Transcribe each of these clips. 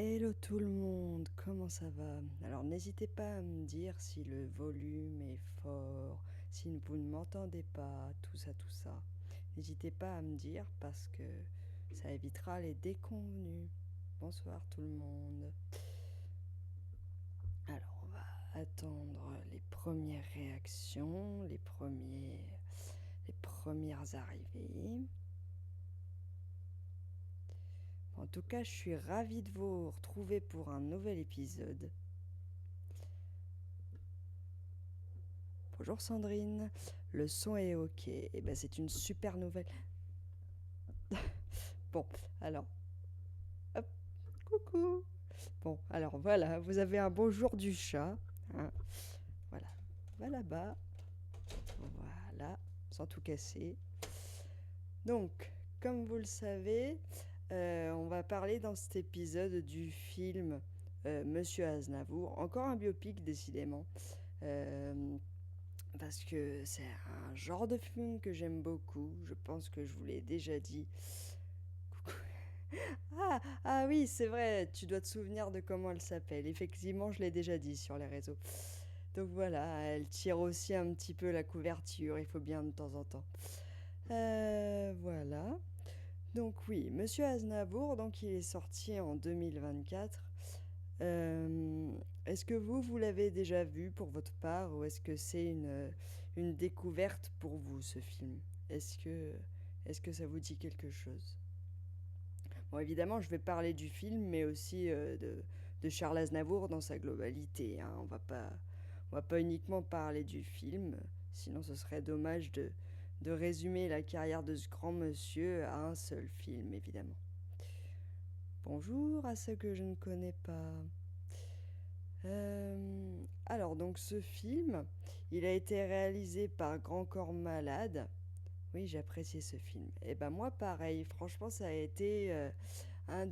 Hello tout le monde, comment ça va? Alors n'hésitez pas à me dire si le volume est fort, si vous ne m'entendez pas, tout ça, tout ça. N'hésitez pas à me dire parce que ça évitera les déconvenus. Bonsoir tout le monde. Alors on va attendre les premières réactions, les premières arrivées. En tout cas, je suis ravie de vous retrouver pour un nouvel épisode. Bonjour Sandrine, le son est ok. Et ben c'est une super nouvelle. Bon, alors, hop, coucou. Bon, alors voilà, vous avez un bonjour du chat. Hein. Voilà, va là-bas. Voilà, sans tout casser. Donc, comme vous le savez, on va parler dans cet épisode du film Monsieur Aznavour. Encore un biopic, décidément. Euh, Parce que c'est un genre de film que j'aime beaucoup. Je pense que je vous l'ai déjà dit. Coucou. Ah oui, c'est vrai, tu dois te souvenir de comment elle s'appelle. Effectivement, je l'ai déjà dit sur les réseaux. Donc voilà, elle tire aussi un petit peu la couverture, il faut bien de temps en temps. Voilà. Donc oui, Monsieur Aznavour, donc il est sorti en 2024. Est-ce que vous l'avez déjà vu pour votre part ou est-ce que c'est une découverte pour vous, ce film? Est-ce que ça vous dit quelque chose? Bon, évidemment, je vais parler du film, mais aussi de Charles Aznavour dans sa globalité. Hein. On va pas uniquement parler du film, sinon ce serait dommage de résumer la carrière de ce grand monsieur à un seul film, évidemment. Bonjour à ceux que je ne connais pas. Alors, donc ce film, il a été réalisé par Grand Corps Malade. Oui, j'appréciais ce film. Et ben moi, pareil. Franchement, ça a été un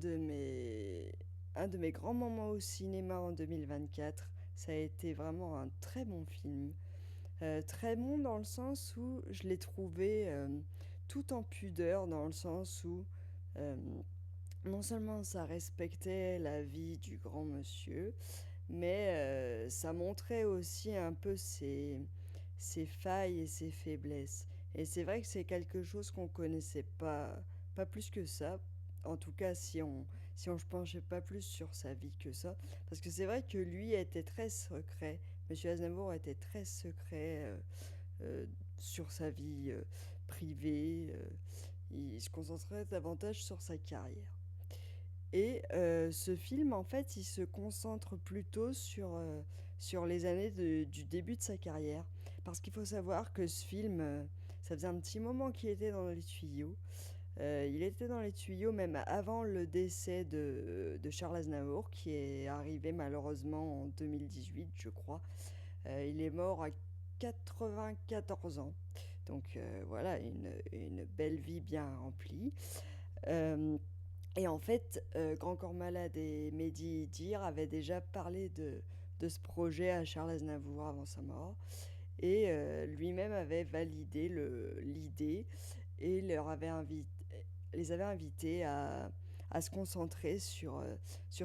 un de mes grands moments au cinéma en 2024. Ça a été vraiment un très bon film. Très bon dans le sens où je l'ai trouvé tout en pudeur, dans le sens où euh, non seulement ça respectait la vie du grand monsieur, mais ça montrait aussi un peu ses failles et ses faiblesses. Et c'est vrai que c'est quelque chose qu'on connaissait pas plus que ça. En tout cas, si on se penchait pas plus sur sa vie que ça. Parce que c'est vrai que lui était très secret. Monsieur Aznavour était très secret euh, sur sa vie privée. Il se concentrait davantage sur sa carrière. Et ce film, en fait, il se concentre plutôt sur les années du début de sa carrière. Parce qu'il faut savoir que ce film, ça faisait un petit moment qu'il était dans les tuyaux. Il était dans les tuyaux même avant le décès de Charles Aznavour, qui est arrivé malheureusement en 2018, je crois. Il est mort à 94 ans. Donc voilà, une belle vie bien remplie. Euh, et en fait, Grand Corps Malade et Mehdi Dir avaient déjà parlé de ce projet à Charles Aznavour avant sa mort. Et lui-même avait validé l'idée et les avait invités à se concentrer sur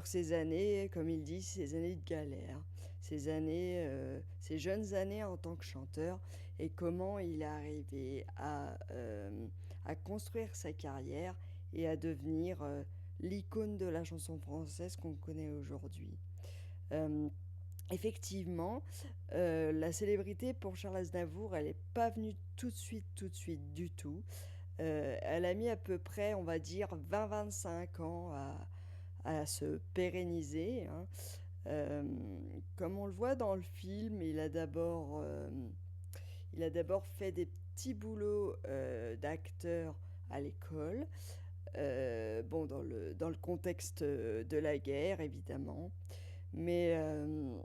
ces années, comme il dit, ces années de galère, ces jeunes années en tant que chanteur, et comment il est arrivé à construire sa carrière et à devenir l'icône de la chanson française qu'on connaît aujourd'hui. Euh, Effectivement, la célébrité pour Charles Aznavour, elle n'est pas venue tout de suite du tout. Elle a mis à peu près, on va dire, 20-25 ans à se pérenniser. Hein. Comme on le voit dans le film, il a d'abord fait des petits boulots d'acteur à l'école. Bon, dans le contexte de la guerre, évidemment. Mais, euh,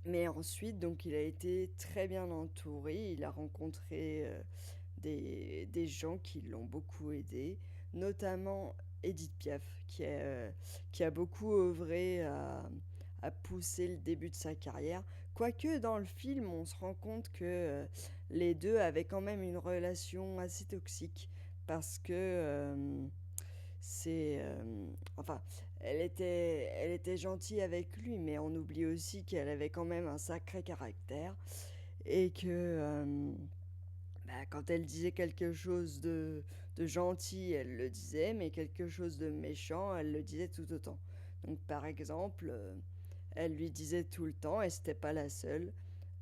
mais ensuite, donc, il a été très bien entouré. Il a rencontré des gens qui l'ont beaucoup aidé, notamment Edith Piaf, qui a beaucoup œuvré à pousser le début de sa carrière. Quoique dans le film, on se rend compte que les deux avaient quand même une relation assez toxique parce que enfin, elle était gentille avec lui, mais on oublie aussi qu'elle avait quand même un sacré caractère et que quand elle disait quelque chose de gentil, elle le disait, mais quelque chose de méchant, elle le disait tout autant. Donc par exemple, elle lui disait tout le temps, et c'était pas la seule,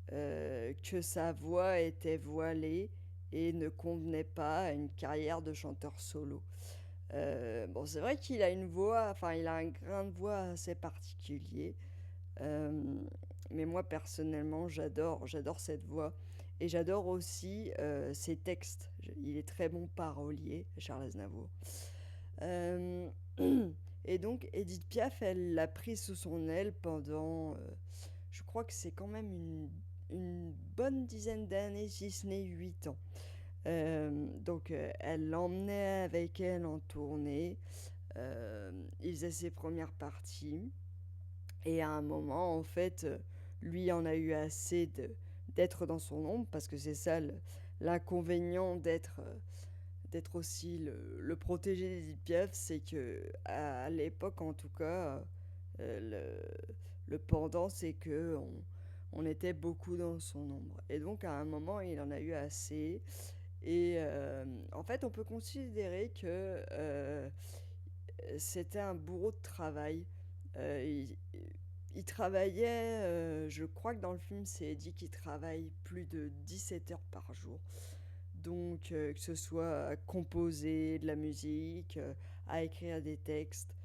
que sa voix était voilée et ne convenait pas à une carrière de chanteur solo. Bon, c'est vrai qu'il a une voix, enfin, il a un grain de voix assez particulier. Euh, mais moi, personnellement, j'adore cette voix. Et j'adore aussi ses textes. Il est très bon parolier, Charles Aznavour. Euh, et donc, Edith Piaf, elle l'a pris sous son aile pendant, je crois que c'est quand même une bonne dizaine d'années, si ce n'est 8 ans. Elle l'emmenait avec elle en tournée. Il faisait ses premières parties. Et à un moment, en fait, lui en a eu assez d'être dans son ombre, parce que c'est ça l'inconvénient d'être aussi le protégé d'Edith Piaf, c'est que à l'époque, en tout cas, le pendant, c'est que on était beaucoup dans son ombre. Et donc, à un moment, il en a eu assez. Et en fait, on peut considérer que c'était un bourreau de travail. Il travaillait, je crois que dans le film, c'est dit qu'il travaille plus de 17 heures par jour. Donc, que ce soit à composer de la musique, à écrire des textes.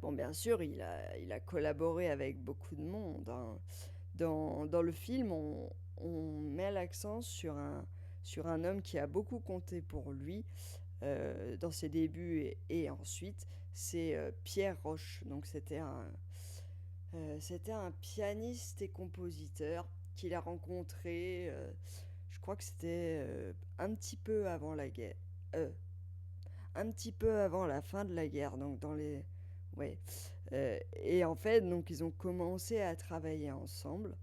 Bon, bien sûr, il a collaboré avec beaucoup de monde, hein. Dans le film, on met l'accent sur un homme qui a beaucoup compté pour lui dans ses débuts et ensuite, c'est Pierre Roche. Donc, c'était un pianiste et compositeur qu'il a rencontré, je crois que c'était un petit peu avant la guerre. euh, un petit peu avant la fin de la guerre, donc dans les... Ouais. Et en fait, donc ils ont commencé à travailler ensemble.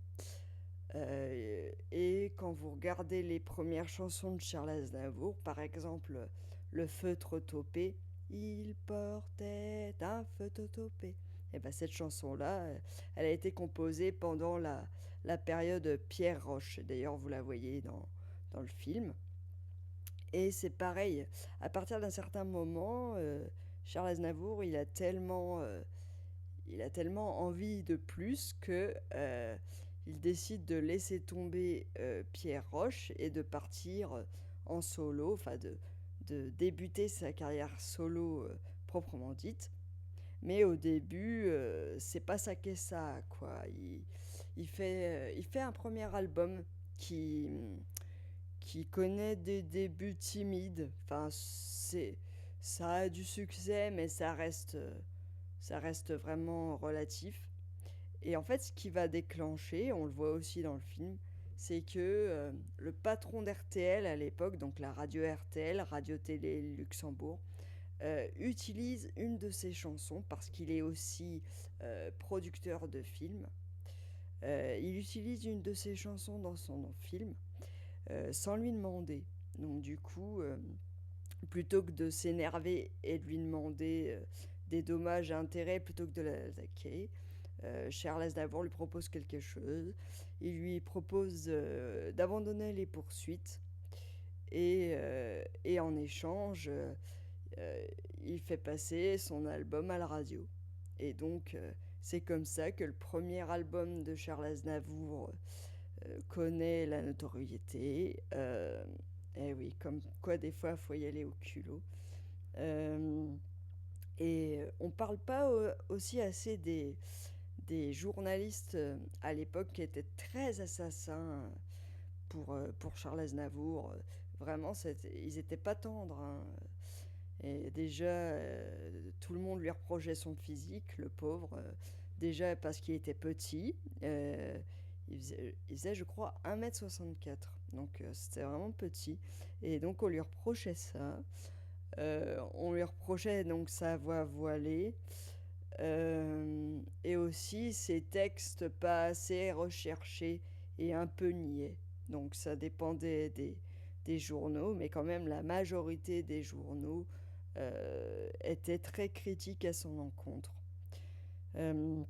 Et quand vous regardez les premières chansons de Charles Aznavour, par exemple Le feutre taupé, il portait un feutre taupé. Et ben cette chanson-là, elle a été composée pendant la période Pierre Roche. D'ailleurs, vous la voyez dans le film. Et c'est pareil, à partir d'un certain moment, Charles Aznavour, il a tellement envie de plus que il décide de laisser tomber Pierre Roche et de partir en solo, enfin de débuter sa carrière solo proprement dite. Mais au début, c'est pas ça qu'est ça, quoi. Il fait un premier album qui connaît des débuts timides. Enfin, ça a du succès, mais ça reste vraiment relatif. Et en fait, ce qui va déclencher, on le voit aussi dans le film, c'est que le patron d'RTL à l'époque, donc la radio RTL, Radio Télé Luxembourg, utilise une de ses chansons parce qu'il est aussi producteur de films. Il utilise une de ses chansons dans son film sans lui demander. Donc du coup, plutôt que de s'énerver et de lui demander des dommages et intérêts plutôt que de l'attaquer, Charles Aznavour lui propose quelque chose. Il lui propose d'abandonner les poursuites et en échange, euh, il fait passer son album à la radio. Et donc, c'est comme ça que le premier album de Charles Aznavour connaît la notoriété. Et oui, comme quoi des fois, il faut y aller au culot. Euh, et on parle pas aussi assez des journalistes à l'époque qui étaient très assassins pour Charles Aznavour. Vraiment, ils étaient pas tendres, hein. Et déjà, tout le monde lui reprochait son physique, le pauvre. Déjà parce qu'il était petit. Il faisait, je crois, 1,64 m. Donc c'était vraiment petit. Et donc on lui reprochait ça. On lui reprochait donc sa voix voilée. Et aussi ses textes pas assez recherchés et un peu niais. Donc ça dépendait des journaux, mais quand même la majorité des journaux était très critique à son encontre. Euh,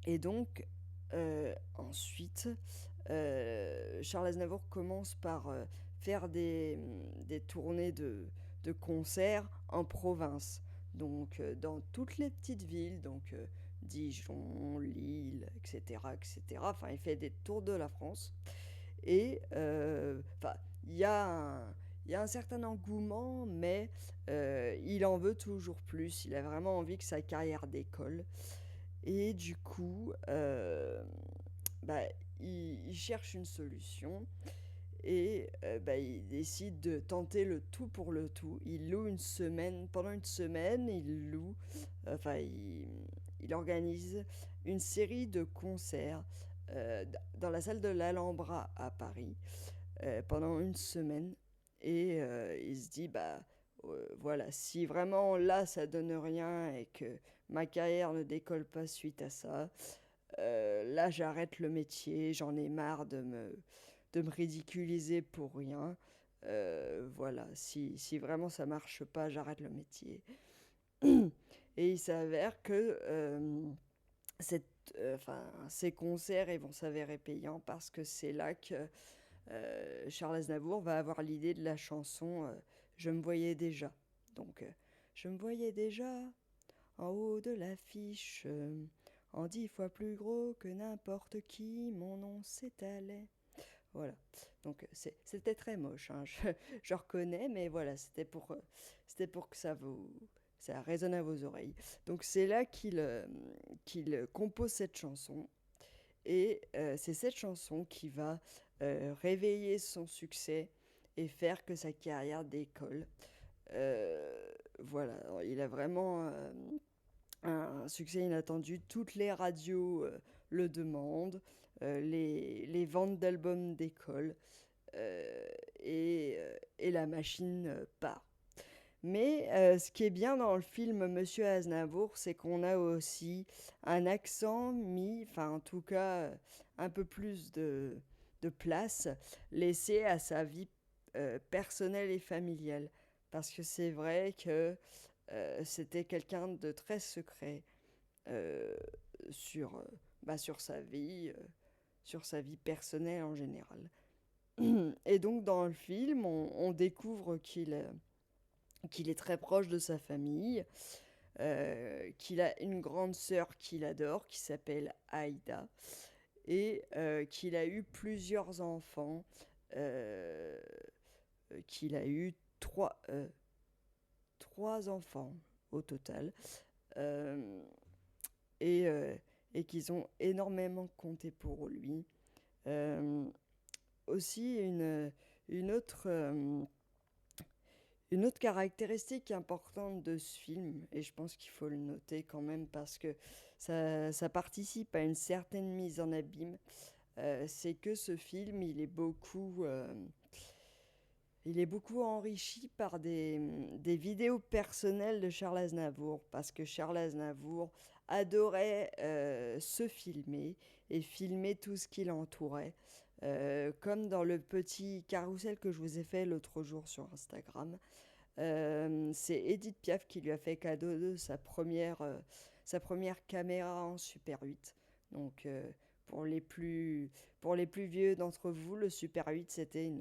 et donc, ensuite, Charles Aznavour commence par faire des tournées de concerts en province, donc dans toutes les petites villes, donc Dijon, Lille, etc., etc. Enfin, il fait des tours de la France. Et enfin, il y a un, il y a un certain engouement, mais il en veut toujours plus. Il a vraiment envie que sa carrière décolle. Et du coup, bah, il cherche une solution et bah, il décide de tenter le tout pour le tout. Il loue une semaine, pendant une semaine, enfin, il organise une série de concerts dans la salle de l'Alhambra à Paris pendant une semaine. Et il se dit, bah voilà, si vraiment là ça donne rien et que ma carrière ne décolle pas suite à ça, là j'arrête le métier, j'en ai marre de me ridiculiser pour rien. Voilà, si vraiment ça marche pas, j'arrête le métier. Et il s'avère que cette, ces concerts ils vont s'avérer payants parce que c'est là que Charles Aznavour va avoir l'idée de la chanson Je me voyais déjà. Donc, je me voyais déjà en haut de l'affiche, en 10 fois plus gros que n'importe qui, mon nom s'étalait. Voilà. Donc, c'était très moche, hein. Je reconnais, mais voilà, c'était pour que ça résonne à vos oreilles. Donc, c'est là qu'il compose cette chanson. Et c'est cette chanson qui va réveiller son succès et faire que sa carrière décolle. Voilà, alors, il a vraiment un succès inattendu. Toutes les radios le demandent, les ventes d'albums décollent et la machine part. Mais ce qui est bien dans le film Monsieur Aznavour, c'est qu'on a aussi un accent mis, enfin en tout cas un peu plus de place laissé à sa vie personnelle et familiale. Parce que c'est vrai que c'était quelqu'un de très secret euh, sur, sur sa vie personnelle en général. Et donc dans le film, on découvre qu'il est très proche de sa famille, qu'il a une grande sœur qu'il adore, qui s'appelle Aïda, et qu'il a eu plusieurs enfants, euh, qu'il a eu trois enfants au total, euh, et, euh, et qu'ils ont énormément compté pour lui. Euh, aussi, une autre... une autre caractéristique importante de ce film, et je pense qu'il faut le noter quand même parce que ça participe à une certaine mise en abîme, c'est que ce film, il est beaucoup enrichi par des vidéos personnelles de Charles Aznavour, parce que Charles Aznavour adorait se filmer et filmer tout ce qui l'entourait. Comme dans le petit carrousel que je vous ai fait l'autre jour sur Instagram. C'est Edith Piaf qui lui a fait cadeau de sa première caméra en Super 8. Donc, pour les plus, pour les plus vieux d'entre vous, le Super 8, c'était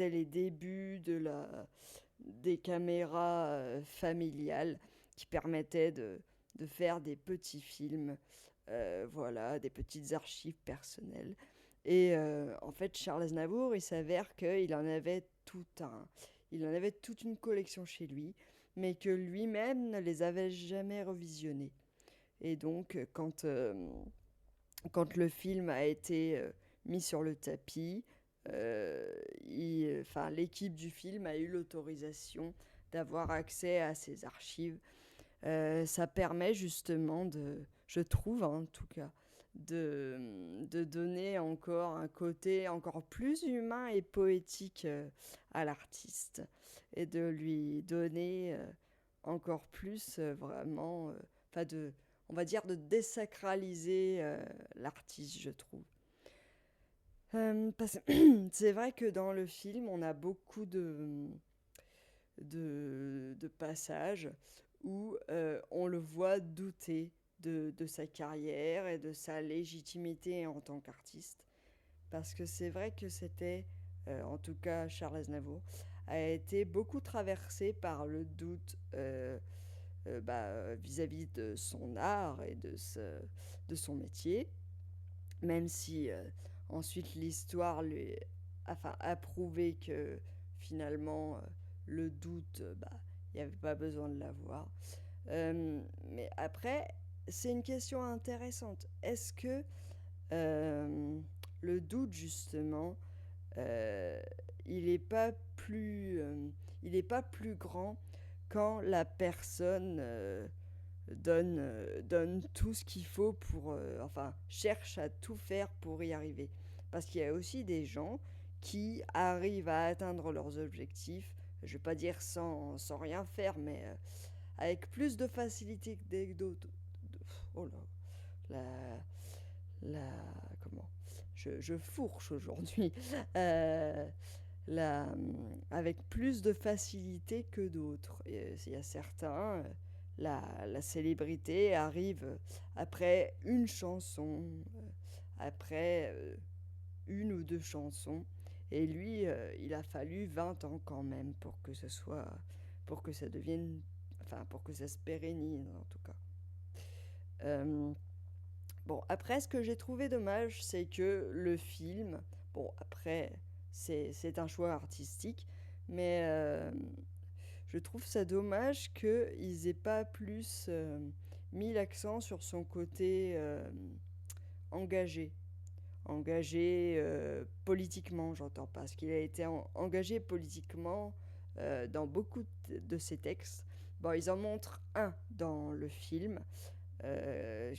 les débuts des caméras familiales qui permettaient de faire des petits films, voilà, des petites archives personnelles. Et en fait, Charles Aznavour, il s'avère il en avait toute une collection chez lui, mais que lui-même ne les avait jamais revisionnés. Et donc, quand le film a été mis sur le tapis, l'équipe du film a eu l'autorisation d'avoir accès à ces archives. Ça permet justement je trouve en tout cas, de donner encore un côté encore plus humain et poétique à l'artiste et de lui donner encore plus vraiment, on va dire de désacraliser l'artiste, je trouve. C'est vrai que dans le film, on a beaucoup de passages où on le voit douter de sa carrière et de sa légitimité en tant qu'artiste. Parce que c'est vrai que c'était, en tout cas Charles Aznavour, a été beaucoup traversé par le doute vis-à-vis de son art et de son métier, même si ensuite l'histoire lui a prouvé que finalement le doute, il n'y avait pas besoin de l'avoir. Mais après, c'est une question intéressante. Est-ce que euh, le doute, justement, euh, il n'est pas il est pas plus grand quand la personne donne tout ce qu'il faut pour, enfin, cherche à tout faire pour y arriver. Parce qu'il y a aussi des gens qui arrivent à atteindre leurs objectifs, je vais pas dire sans rien faire, mais avec plus de facilité que d'autres. Oh là, la comment je fourche aujourd'hui. Euh, avec plus de facilité que d'autres. Il y a certains, la célébrité arrive après une chanson, après une ou deux chansons. Et lui, il a fallu 20 ans quand même pour que ça devienne, enfin, pour que ça se pérennise en tout cas. Euh, Bon, après, ce que j'ai trouvé dommage, c'est que le film, bon, après, c'est un choix artistique, mais je trouve ça dommage qu'ils aient pas plus mis l'accent sur son côté engagé. Engagé politiquement, j'entends, parce qu'il a été engagé politiquement dans beaucoup de ses textes. Bon, ils en montrent un dans le film,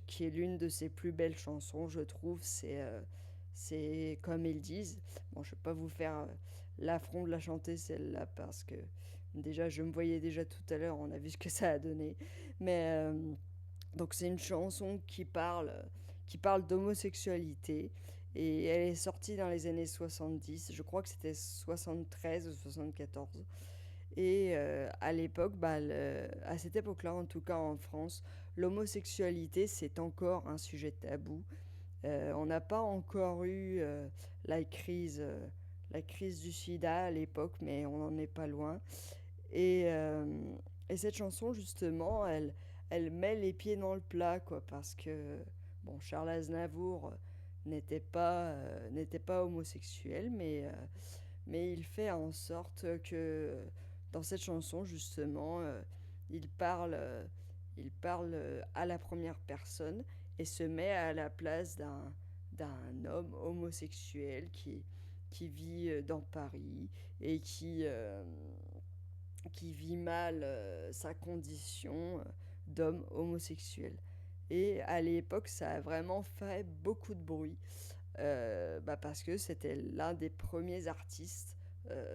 qui est l'une de ses plus belles chansons, je trouve. C'est Comme ils disent. Bon, je ne vais pas vous faire l'affront de la chanter celle-là parce que déjà, je me voyais déjà tout à l'heure, on a vu ce que ça a donné. Mais donc, c'est une chanson qui parle d'homosexualité. Et elle est sortie dans les années 70, je crois que c'était 73 ou 74. Et à l'époque, à cette époque-là, en tout cas en France, l'homosexualité, c'est encore un sujet tabou. On n'a pas encore eu la crise du sida à l'époque, mais on n'en est pas loin. Et, euh, et cette chanson, justement, elle met les pieds dans le plat, quoi, parce que, bon, Charles Aznavour n'était pas homosexuel, mais il fait en sorte que dans cette chanson, justement, il parle à la première personne et se met à la place d'un homme homosexuel qui vit dans Paris et qui vit mal sa condition d'homme homosexuel. Et à l'époque, ça a vraiment fait beaucoup de bruit parce que c'était l'un des premiers artistes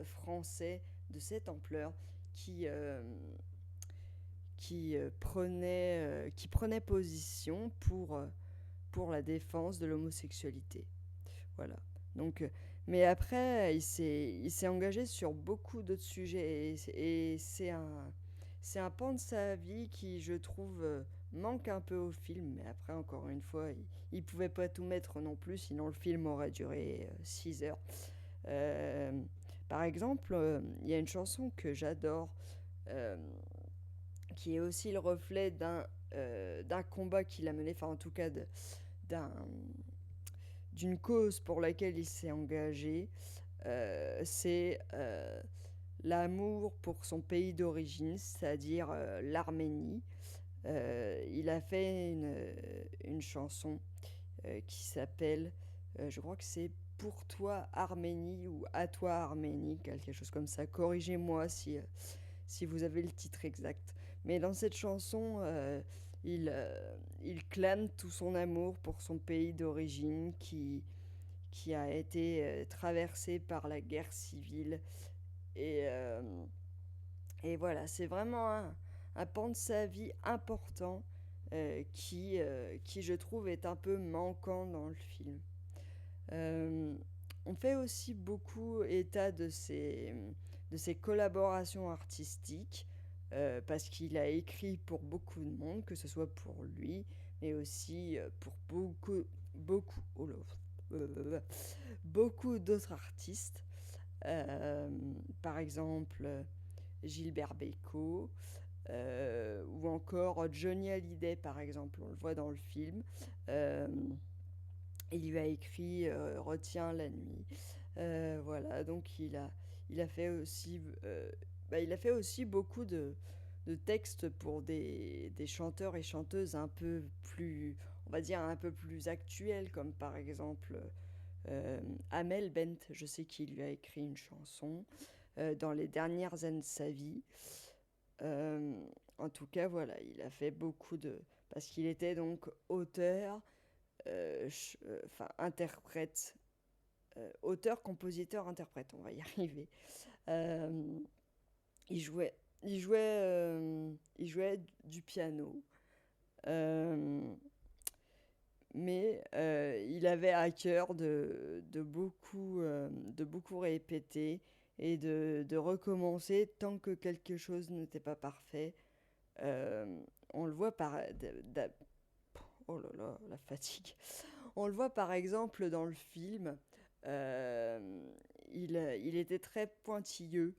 français de cette ampleur qui, euh, qui prenait position pour la défense de l'homosexualité. Voilà. Donc, mais après, il s'est engagé sur beaucoup d'autres sujets et c'est un pan de sa vie qui, je trouve, manque un peu au film. Mais après, encore une fois, il pouvait pas tout mettre non plus, sinon le film aurait duré 6 heures. Euh, Par exemple, il y a une chanson que j'adore, euh, qui est aussi le reflet d'un combat qu'il a mené, enfin en tout cas d'un d'une cause pour laquelle il s'est engagé. C'est l'amour pour son pays d'origine, c'est-à-dire l'Arménie. Il a fait une chanson qui s'appelle, je crois que c'est Pour toi Arménie ou À toi Arménie, quelque chose comme ça. Corrigez-moi si vous avez le titre exact. Mais dans cette chanson, il clame tout son amour pour son pays d'origine qui a été traversé par la guerre civile. Et, euh, et voilà, c'est vraiment un pan de sa vie important qui, je trouve, est un peu manquant dans le film. Euh, on fait aussi beaucoup état de ses collaborations artistiques, parce qu'il a écrit pour beaucoup de monde, que ce soit pour lui, mais aussi pour oh là, beaucoup d'autres artistes. Euh, Par exemple, Gilbert Bécaud, ou encore Johnny Hallyday, par exemple, on le voit dans le film. Euh, il lui a écrit Retiens la nuit. Voilà, donc il a fait aussi, il a fait aussi beaucoup de textes pour des chanteurs et chanteuses un peu plus, on va dire un peu plus actuels, comme par exemple Amel Bent. Je sais qu'il lui a écrit une chanson dans les dernières années de sa vie. Euh, En tout cas, voilà, il a fait beaucoup de... Parce qu'il était donc auteur, enfin interprète, auteur, compositeur, interprète, on va y arriver. Euh, il jouait du piano, euh, mais il avait à cœur de beaucoup répéter et de recommencer tant que quelque chose n'était pas parfait. Euh, on le voit oh là là, la fatigue. On le voit par exemple dans le film. euh, il était très pointilleux.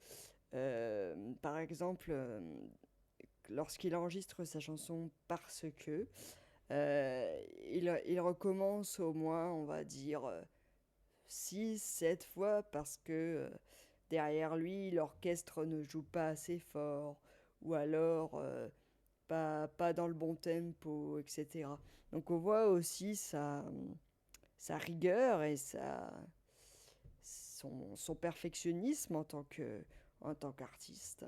Par exemple, lorsqu'il enregistre sa chanson Parce que, il recommence au moins, on va dire, 6, 7 fois parce que derrière lui, l'orchestre ne joue pas assez fort, ou alors pas dans le bon tempo, etc. Donc on voit aussi sa rigueur et son perfectionnisme en tant qu'artiste.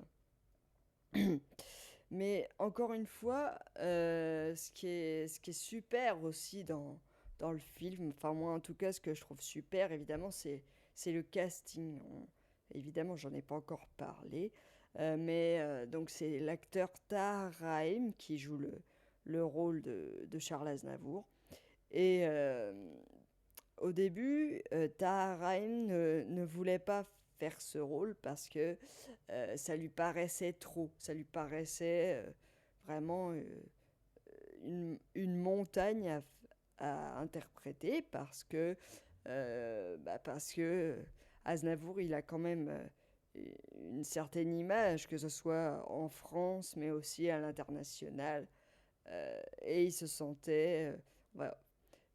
Mais encore une fois, ce qui est super aussi dans le film, enfin moi en tout cas ce que je trouve super évidemment c'est le casting. Évidemment j'en ai pas encore parlé, mais donc c'est l'acteur Tahar Rahim qui joue le rôle de Charles Aznavour. Et au début, Tahar Rahim ne voulait pas faire ce rôle parce que ça lui paraissait trop, ça lui paraissait vraiment une montagne à interpréter parce que Aznavour il a quand même une certaine image, que ce soit en France mais aussi à l'international, et il se sentait, voilà,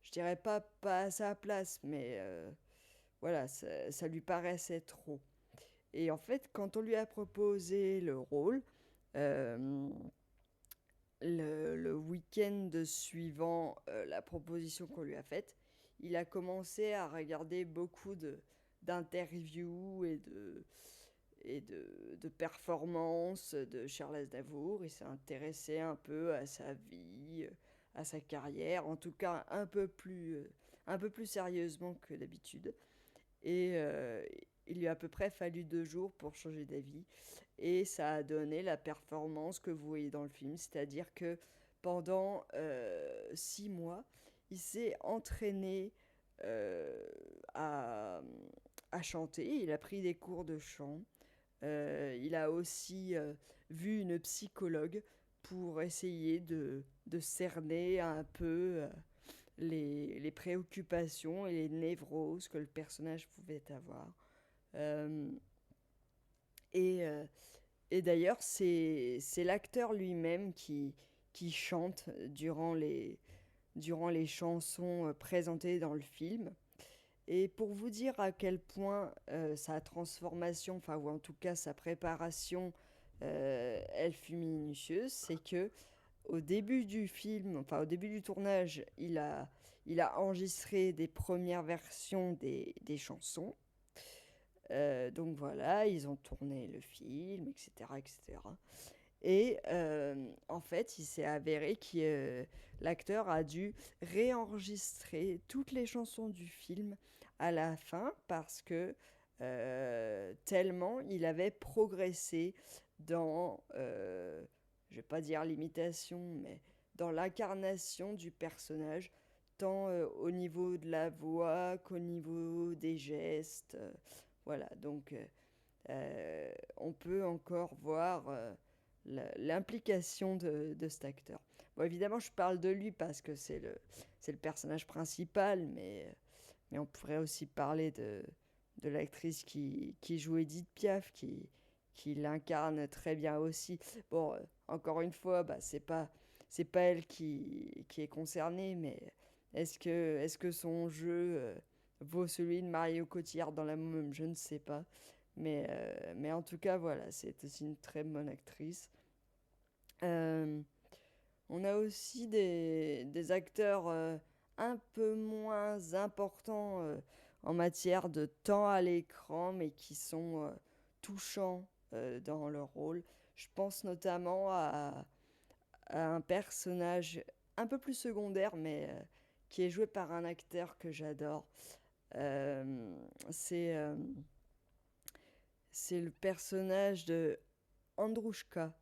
je dirais pas à sa place, mais voilà, ça lui paraissait trop. Et en fait, quand on lui a proposé le rôle, euh, le week-end suivant la proposition qu'on lui a faite, il a commencé à regarder beaucoup d'interviews et de performances de Charles Aznavour. Il s'est intéressé un peu à sa vie, à sa carrière, en tout cas un peu plus sérieusement que d'habitude. Et il lui a à peu près fallu 2 jours pour changer d'avis. Et ça a donné la performance que vous voyez dans le film. C'est-à-dire que pendant 6 mois, il s'est entraîné euh, à, à chanter. Il a pris des cours de chant. Il a aussi vu une psychologue pour essayer de cerner un peu les préoccupations et les névroses que le personnage pouvait avoir. Euh, et, euh, et d'ailleurs, c'est l'acteur lui-même qui chante durant les chansons présentées dans le film. Et pour vous dire à quel point sa transformation, enfin ou en tout cas sa préparation, elle fut minutieuse, c'est que au début du film, enfin au début du tournage, il a enregistré des premières versions des chansons. Donc voilà, ils ont tourné le film, etc. etc. Et en fait, il s'est avéré que l'acteur a dû réenregistrer toutes les chansons du film à la fin parce que tellement il avait progressé dans, je vais pas dire l'imitation, mais dans l'incarnation du personnage, tant au niveau de la voix qu'au niveau des gestes. Voilà, donc on peut encore voir l'implication de cet acteur. Bon, évidemment, je parle de lui parce que c'est le personnage principal, mais on pourrait aussi parler de l'actrice qui joue Edith Piaf, qui l'incarne très bien aussi. Bon, encore une fois, bah, c'est pas elle qui est concernée, mais est-ce que son jeu vaut celui de Mario Cotillard dans La Môme? Je ne sais pas. Mais en tout cas, voilà, c'est aussi une très bonne actrice. Euh, on a aussi des acteurs un peu moins importants en matière de temps à l'écran, mais qui sont touchants dans leur rôle. Je pense notamment à un personnage un peu plus secondaire, mais qui est joué par un acteur que j'adore. Euh, c'est c'est le personnage de Androuchka.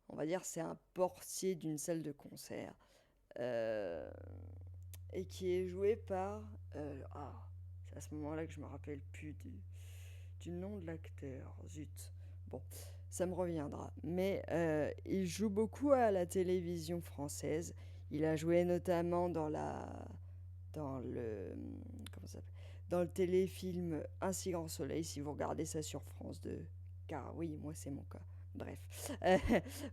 On va dire, c'est un portier d'une salle de concert. Euh, et qui est joué par. C'est à ce moment-là que je me rappelle plus du nom de l'acteur. Zut. Bon, ça me reviendra. Mais il joue beaucoup à la télévision française. Il a joué notamment dans le. Comment ça s'appelle? Dans le téléfilm Un si grand soleil, si vous regardez ça sur France 2. Car oui, moi c'est mon cas. Bref. Euh,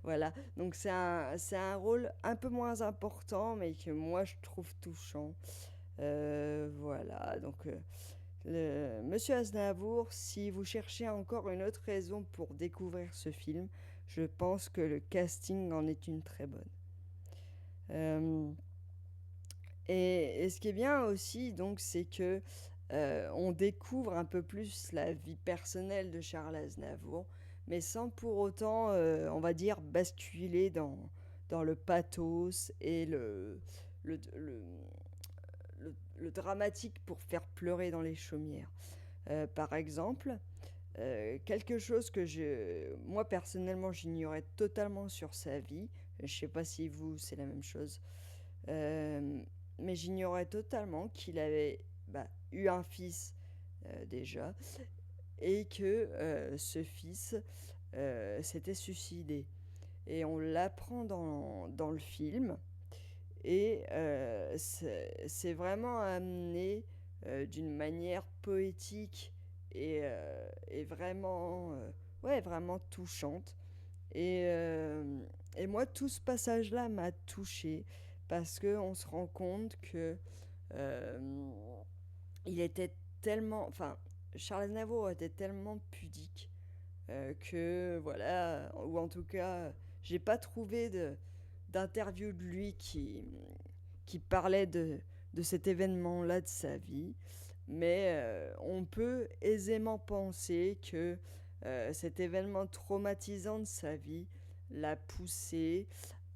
voilà. Donc c'est un rôle un peu moins important, mais que moi je trouve touchant. Voilà. Donc Monsieur Aznavour, si vous cherchez encore une autre raison pour découvrir ce film, je pense que le casting en est une très bonne. Euh, et ce qui est bien aussi, donc, c'est que on découvre un peu plus la vie personnelle de Charles Aznavour, mais sans pour autant, on va dire, basculer dans le pathos et le, le, le dramatique pour faire pleurer dans les chaumières. Par exemple, quelque chose que moi personnellement, j'ignorais totalement sur sa vie. Je ne sais pas si vous, c'est la même chose. Euh, mais j'ignorais totalement qu'il avait eu un fils déjà et que ce fils s'était suicidé. Et on l'apprend dans le film et c'est vraiment amené d'une manière poétique et vraiment, ouais, vraiment touchante. Et, euh, et moi, tout ce passage-là m'a touché parce qu'on se rend compte que euh, il était tellement, enfin, Charles Aznavour était tellement pudique que voilà, ou en tout cas, j'ai pas trouvé d'interview de lui qui parlait de cet événement-là de sa vie, mais on peut aisément penser que cet événement traumatisant de sa vie l'a poussé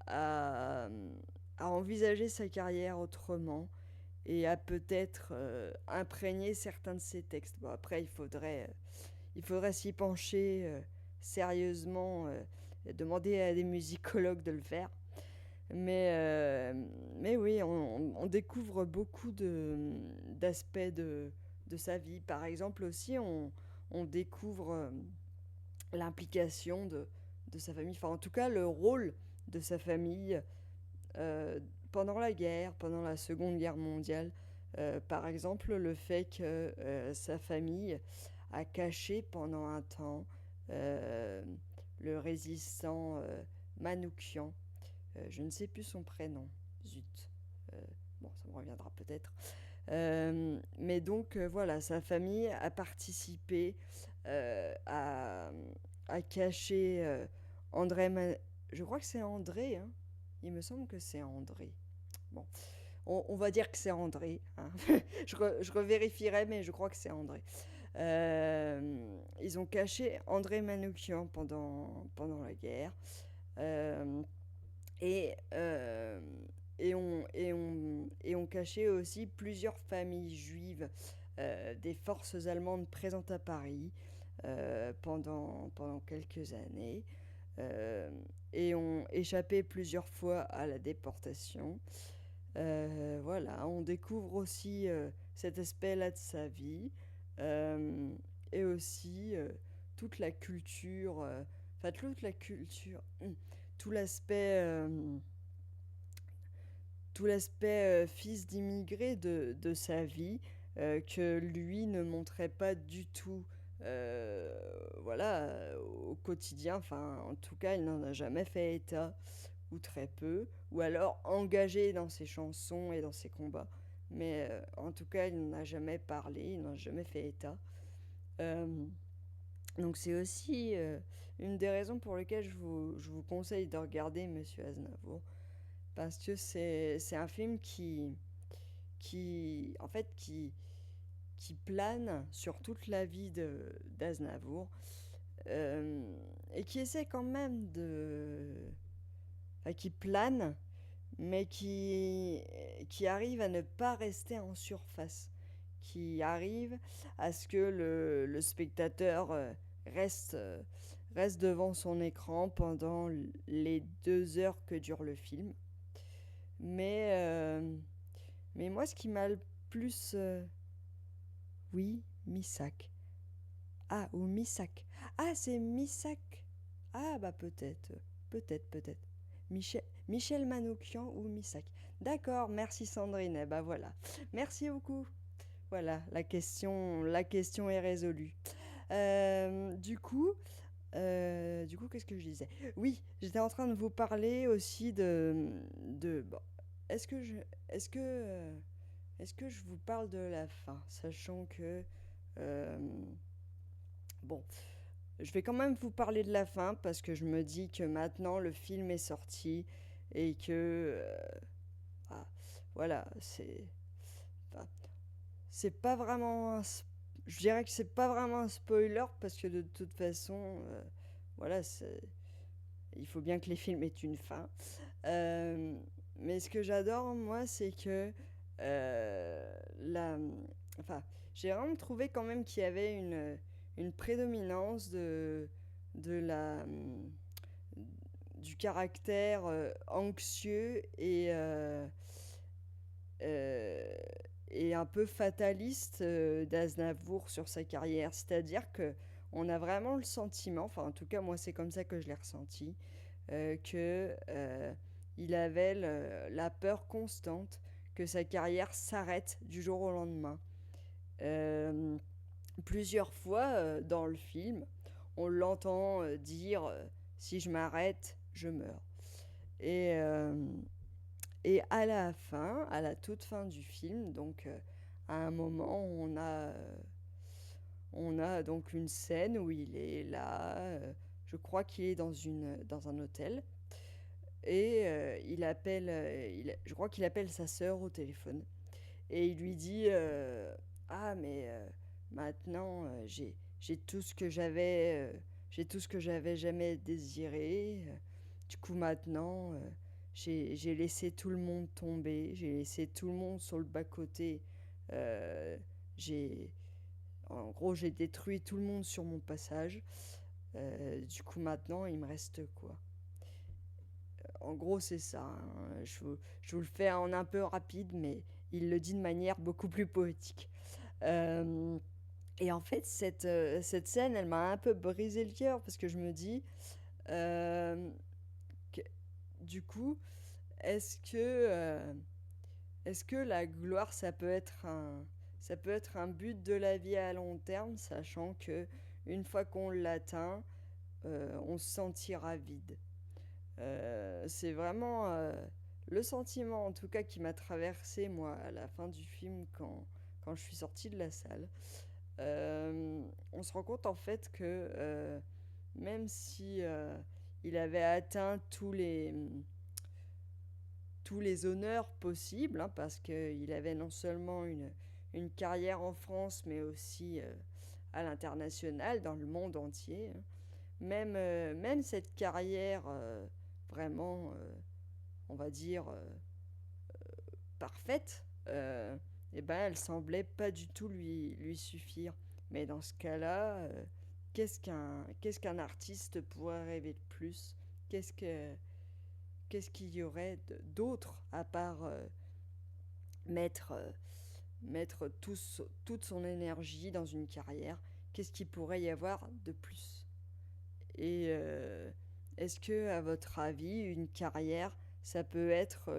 à, à envisager sa carrière autrement et à peut-être imprégner certains de ses textes. Bon, après, il faudrait s'y pencher sérieusement, demander à des musicologues de le faire. Mais, euh, mais oui, on découvre beaucoup d'aspects de sa vie. Par exemple aussi, on découvre l'implication de sa famille, enfin en tout cas le rôle de sa famille euh, pendant la guerre, pendant la Seconde Guerre mondiale. Par exemple, le fait que sa famille a caché pendant un temps euh, le résistant Manoukian. Je ne sais plus son prénom. Zut. Euh, bon, ça me reviendra peut-être. Mais donc, voilà, sa famille a participé à cacher André. Je crois que c'est André, hein. Il me semble que c'est André. Bon, on va dire que c'est André, hein. Je revérifierai, mais je crois que c'est André. Ils ont caché André Manoukian pendant la guerre. Euh, et, euh, et on cachait aussi plusieurs familles juives des forces allemandes présentes à Paris pendant quelques années et ont échappé plusieurs fois à la déportation. Voilà, on découvre aussi cet aspect-là de sa vie. Euh, et aussi toute la culture, enfin toute la culture, tout l'aspect, tout l'aspect fils d'immigré de sa vie que lui ne montrait pas du tout, euh, voilà, au quotidien. Enfin, en tout cas, il n'en a jamais fait état ou très peu, ou alors engagé dans ses chansons et dans ses combats. Mais en tout cas, il n'en a jamais parlé, il n'en a jamais fait état. Euh, donc c'est aussi une des raisons pour lesquelles je vous conseille de regarder Monsieur Aznavour, parce que c'est un film en fait, qui plane sur toute la vie d'Aznavour, euh, et qui essaie quand même enfin, qui plane, mais qui arrive à ne pas rester en surface, qui arrive à ce que le spectateur reste, euh, reste devant son écran pendant les 2 heures que dure le film. Mais, euh, mais moi, ce qui m'a le plus... oui, Missak. Ah, ou Missak. Ah, c'est Missak. Ah, bah peut-être. Peut-être. Michel Manoukian ou Missak. D'accord, merci Sandrine. Eh bah voilà. Merci beaucoup. Voilà, la question est résolue. Du coup, qu'est-ce que je disais? Oui, j'étais en train de vous parler aussi bon, est-ce que je, est-ce que, est-ce que je vous parle de la fin, sachant que, euh, bon, je vais quand même vous parler de la fin parce que je me dis que maintenant le film est sorti et que, ah, voilà, enfin, c'est pas vraiment je dirais que c'est pas vraiment un spoiler parce que de toute façon, voilà, il faut bien que les films aient une fin. Euh, mais ce que j'adore, moi, c'est que la, enfin, j'ai vraiment trouvé quand même qu'il y avait une prédominance de la, du caractère anxieux euh, et un peu fataliste d'Aznavour sur sa carrière. C'est-à-dire que on a vraiment le sentiment, enfin en tout cas moi c'est comme ça que je l'ai ressenti, que il avait la peur constante que sa carrière s'arrête du jour au lendemain. Euh, Plusieurs fois dans le film, on l'entend dire si je m'arrête, je meurs. Et, euh, et à la fin, à la toute fin du film, donc à un moment, on a donc une scène où il est là, je crois qu'il est dans un hôtel, et je crois qu'il appelle sa sœur au téléphone, et il lui dit ah, mais maintenant, j'ai tout ce que j'ai tout ce que j'avais jamais désiré. Du coup, maintenant, j'ai laissé tout le monde tomber, j'ai laissé tout le monde sur le bas-côté. Euh, j'ai, En gros, j'ai détruit tout le monde sur mon passage. Du coup, maintenant, il me reste quoi? En gros, c'est ça, hein. Je vous le fais en un peu rapide, mais il le dit de manière beaucoup plus poétique. Euh, et en fait, cette scène, elle m'a un peu brisé le cœur parce que je me dis, euh, que- du coup, est-ce que, euh, est-ce que la gloire, ça peut être un but de la vie à long terme, sachant que une fois qu'on l'atteint, on se sentira vide. C'est vraiment le sentiment, en tout cas, qui m'a traversé, moi, à la fin du film, quand je suis sortie de la salle. On se rend compte, en fait, que même si il avait atteint tous les honneurs possibles, hein, parce qu'il avait non seulement une carrière en France, mais aussi à l'international, dans le monde entier, hein. Même cette carrière vraiment, on va dire, parfaite, eh ben, elle semblait pas du tout lui suffire. Mais dans ce cas-là, qu'est-ce qu'un artiste pourrait rêver de plus? Qu'est-ce que, qu'est-ce qu'il y aurait d'autre à part mettre, mettre toute son énergie dans une carrière qu'est-ce qu'il pourrait y avoir de plus? Et est-ce que, à votre avis, une carrière, ça peut être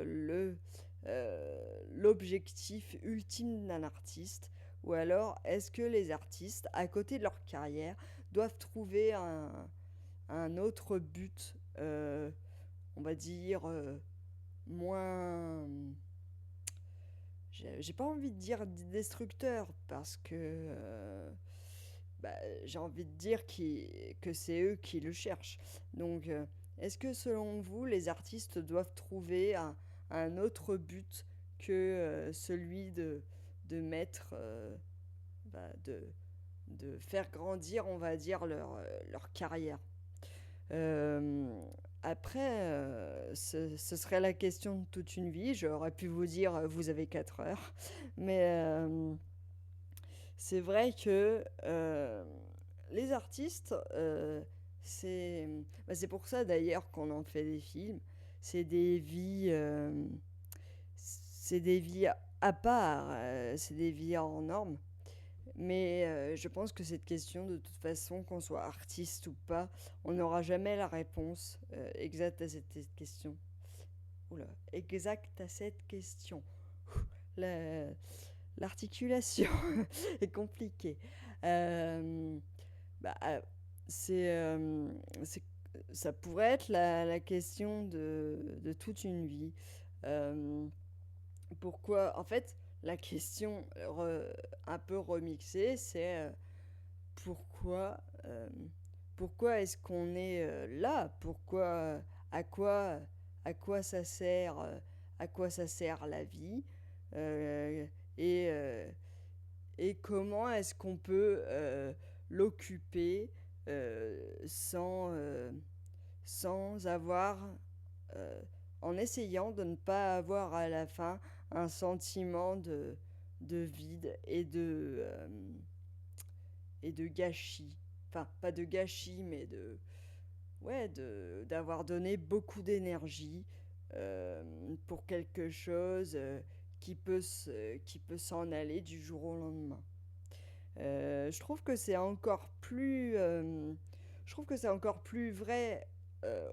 l'objectif ultime d'un artiste? Ou alors, est-ce que les artistes, à côté de leur carrière, doivent trouver un autre but, on va dire, moins... J'ai pas envie de dire destructeur, parce que bah, j'ai envie de dire que c'est eux qui le cherchent. Donc, est-ce que selon vous, les artistes doivent trouver un autre but que celui de mettre, de faire grandir, on va dire, leur carrière? Euh, Après, ce serait la question de toute une vie. J'aurais pu vous dire, vous avez 4 heures. Mais c'est vrai que les artistes, c'est pour ça d'ailleurs qu'on en fait des films. C'est des vies, c'est des vies à part, c'est des vies hors normes. Mais je pense que cette question, de toute façon, qu'on soit artiste ou pas, on n'aura jamais la réponse exacte à cette question. Oula, exacte à cette question. La- L'articulation est compliquée. Euh, bah, c'est, euh, c'est- Ça pourrait être la question de toute une vie. Euh, Pourquoi, en fait, la question un peu remixée, c'est pourquoi, pourquoi est-ce qu'on est là? Pourquoi, à quoi, à quoi ça sert, à quoi ça sert la vie? Euh, et, euh, et comment est-ce qu'on peut l'occuper sans avoir, euh, en essayant de ne pas avoir à la fin un sentiment de vide et de gâchis. Enfin, pas de gâchis, mais ouais, d'avoir donné beaucoup d'énergie pour quelque chose qui peut s'en aller du jour au lendemain. Je trouve que c'est encore plus, je trouve que c'est encore plus vrai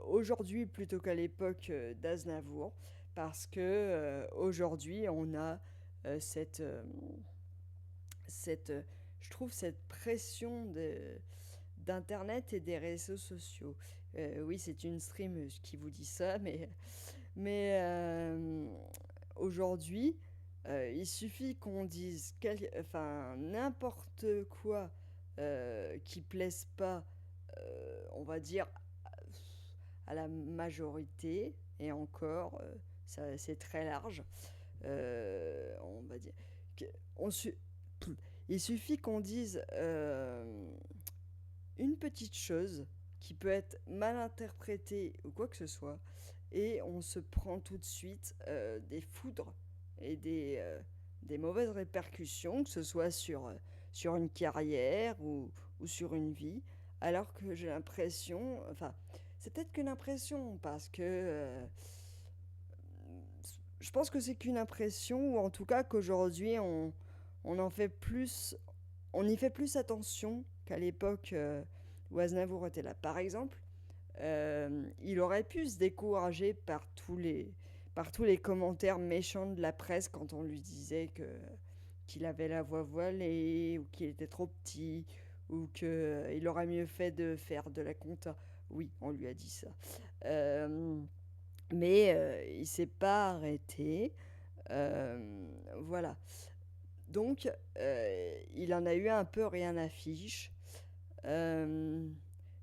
aujourd'hui plutôt qu'à l'époque d'Aznavour, parce que aujourd'hui on a cette, cette, je trouve cette pression d'internet et des réseaux sociaux. Oui, c'est une streameuse qui vous dit ça, mais aujourd'hui, il suffit qu'on dise enfin, n'importe quoi qui plaise pas, on va dire, à la majorité, et encore, c'est très large. On va dire. que- On su- Il suffit qu'on dise une petite chose qui peut être mal interprétée ou quoi que ce soit, et on se prend tout de suite des foudres et des mauvaises répercussions, que ce soit sur une carrière ou sur une vie, alors que j'ai l'impression, enfin, c'est peut-être qu'une impression, parce que je pense que c'est qu'une impression, ou en tout cas qu'aujourd'hui on en fait plus, on y fait plus attention qu'à l'époque où Aznavour était là. Par exemple, il aurait pu se décourager par tous les commentaires méchants de la presse quand on lui disait qu'il avait la voix voilée, ou qu'il était trop petit, ou qu'il aurait mieux fait de faire de la compta. Oui, on lui a dit ça. Euh, mais il s'est pas arrêté. Voilà. Donc, il en a eu un peu rien à fiche. Euh,